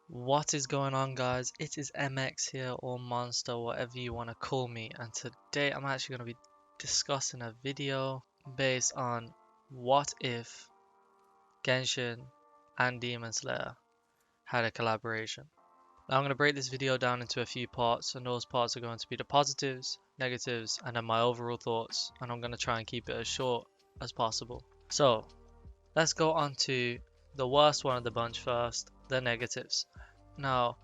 What is going on, guys? It is MX here, or Monster, whatever you want to call me, and today I'm actually going to be discussing a video based on what if Genshin and Demon Slayer had a collaboration. Now I'm going to break this video down into a few parts, and those parts are going to be the positives, negatives, and then my overall thoughts, and I'm going to try and keep it as short as possible. So let's go on to the worst one of the bunch first, the negatives. Now,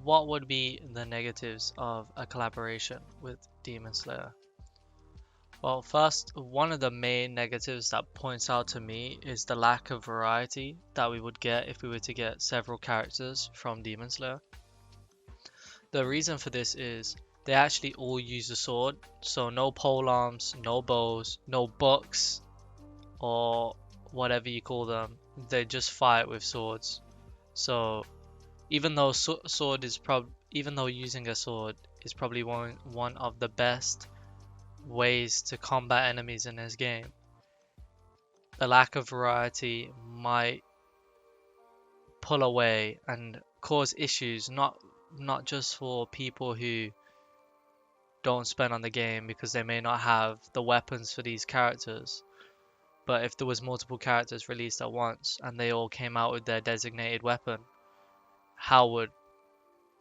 what would be the negatives of a collaboration with Demon Slayer? Well, first, one of the main negatives that points out to me is the lack of variety that we would get if we were to get several characters from Demon Slayer. The reason for this is they actually all use a sword, so no polearms, no bows, no bucks, or whatever you call them. They just fight with swords. So even though using a sword is probably one of the best ways to combat enemies in this game, the lack of variety might pull away and cause issues, not just for people who don't spend on the game because they may not have the weapons for these characters, but if there was multiple characters released at once and they all came out with their designated weapon, how would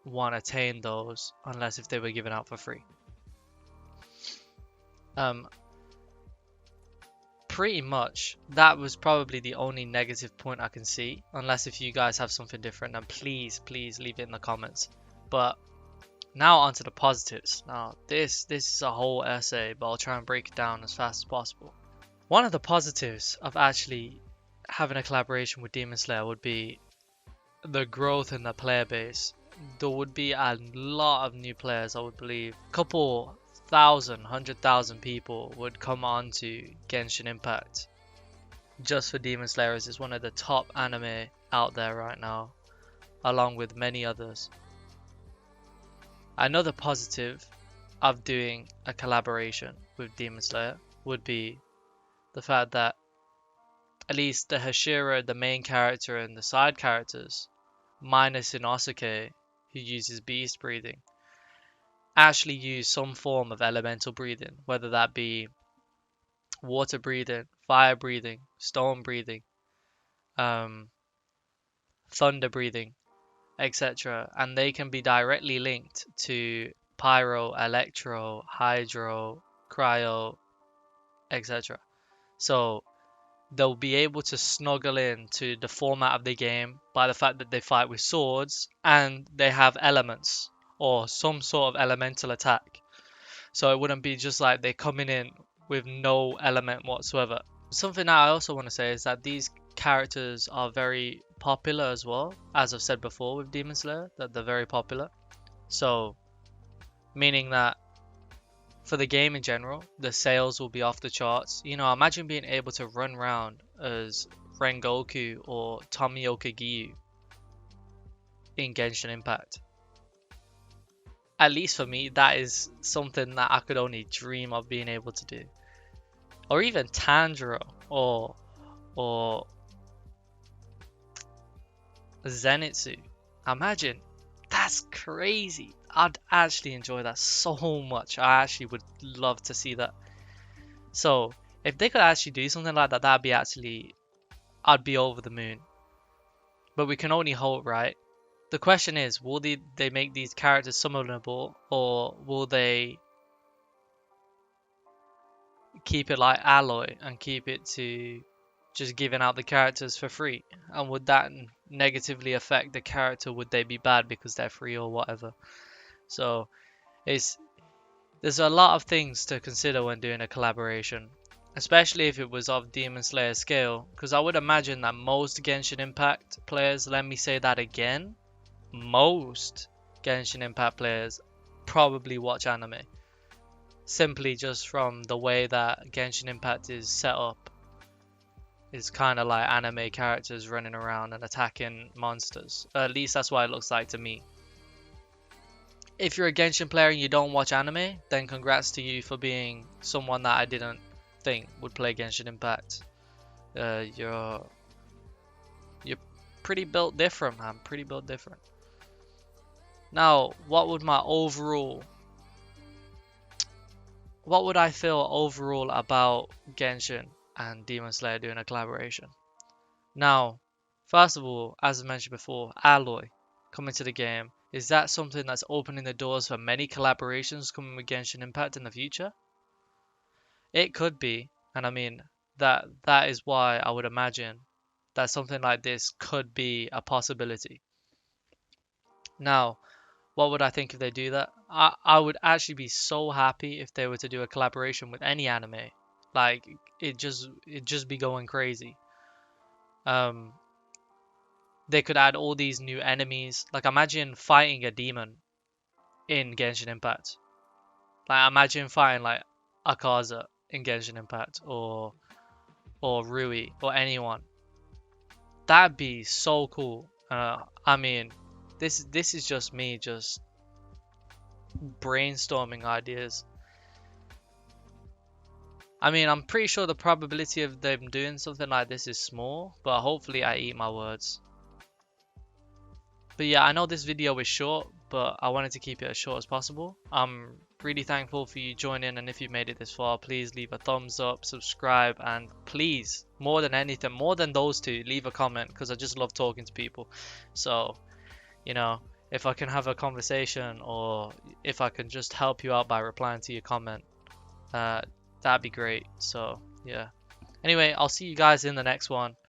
one attain those unless if they were given out for free? Pretty much that was probably the only negative point I can see, unless if you guys have something different, then please leave it in the comments. But now onto the positives. Now this is a whole essay, but I'll try and break it down as fast as possible. One of the positives of actually having a collaboration with Demon Slayer would be the growth in the player base. There would be a lot of new players, I would believe. Couple thousand, 100,000 people would come on to Genshin Impact just for Demon Slayer, as it's one of the top anime out there right now, along with many others. Another positive of doing a collaboration with Demon Slayer would be the fact that at least the Hashira, the main character, and the side characters, minus Inosuke, who uses beast breathing, actually use some form of elemental breathing, whether that be water breathing, fire breathing, stone breathing, thunder breathing, etc. And they can be directly linked to pyro, electro, hydro, cryo, etc. So they'll be able to snuggle into the format of the game by the fact that they fight with swords and they have elements or some sort of elemental attack. So it wouldn't be just like they're coming in with no element whatsoever. Something that I also want to say is that these characters are very popular as well. As I've said before with Demon Slayer, that they're very popular. So meaning that for the game in general, the sales will be off the charts. You know, imagine being able to run around as Rengoku or Tomioka Giyu in Genshin Impact. At least for me, that is something that I could only dream of being able to do. Or even Tanjiro or Zenitsu. Imagine, that's crazy. I'd actually enjoy that so much. I actually would love to see that. So if they could actually do something like that, that'd be actually, I'd be over the moon. But we can only hope, right? The question is, will they make these characters summonable, or will they keep it like Alloy and keep it to just giving out the characters for free? And would that negatively affect the character? Would they be bad because they're free or whatever? So there's a lot of things to consider when doing a collaboration, especially if it was of Demon Slayer scale, because I would imagine that most Genshin Impact players, let me say that again, most Genshin Impact players probably watch anime, simply just from the way that Genshin Impact is set up. It's kind of like anime characters running around and attacking monsters. At least that's what it looks like to me. If you're a Genshin player and you don't watch anime, then congrats to you for being someone that I didn't think would play Genshin Impact. You're pretty built different, man. Pretty built different. Now, what would I feel overall about Genshin and Demon Slayer doing a collaboration? Now, first of all, as I mentioned before, Alloy coming to the game. Is that something that's opening the doors for many collaborations coming with Genshin Impact in the future? It could be, and I mean that is why I would imagine that something like this could be a possibility. Now, what would I think if they do that? I would actually be so happy if they were to do a collaboration with any anime. Like it just be going crazy. Um, they could add all these new enemies. Like imagine fighting a demon in Genshin Impact. Like imagine fighting like Akaza in Genshin Impact or Rui or anyone. That'd be so cool. I mean, this is just me just brainstorming ideas. I mean, I'm pretty sure the probability of them doing something like this is small, but hopefully I eat my words. But yeah, I know this video is short, but I wanted to keep it as short as possible. I'm really thankful for you joining, and if you've made it this far, please leave a thumbs up, subscribe, and please, more than anything, more than those two, leave a comment, because I just love talking to people. So, you know, if I can have a conversation or if I can just help you out by replying to your comment, that'd be great. So, yeah. Anyway, I'll see you guys in the next one.